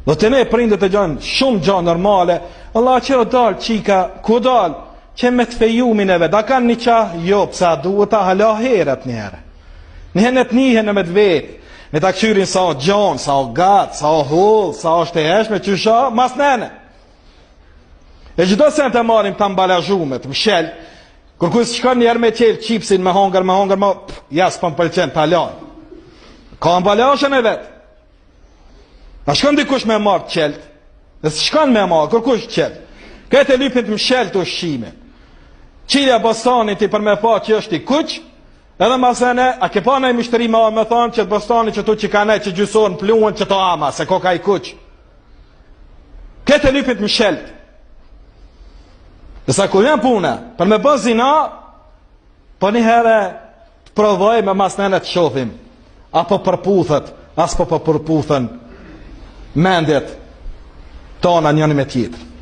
Dhe të ne prindët e gjanë shumë gjanë normale, Allah qërë dalë qika, ku dalë, që me të fejumin e vetë, a kanë një qahë, jo, pësa duhet ta hala heret njëherë. Njëherë në të njëherë në me të vetë, me të këshyrin sa o gjanë, sa o gatë, sa o hullë, sa o shteheshme, që shë, mas nene. E gjithdo se në të marim të ambalazhume, të mshel, kërkuj së shkon njerë me qelë qipsin me hongër, jas për më pëlqen të halanë. Ka ambalazhën e vetë. A shkon dikush me marë qeltë, dhe së shkon me marë, kërkush qeltë. Këtë e lypin të mshel të ushqime. Qilja bostanit i për me pa që është i kuq, edhe masene, a ke pa në i mishtëri me thonë që të bostanit që tu që ka ne që gjysor në pluën që to ama, se ko ka i kuq. Këtë e lypin të msheltë. Dhe sa ku vjen puna, për me bën zina, po një herë të provoj me masnene të shofim, apo përputhet, as po përputhen mendjet tona njëni me tjetër.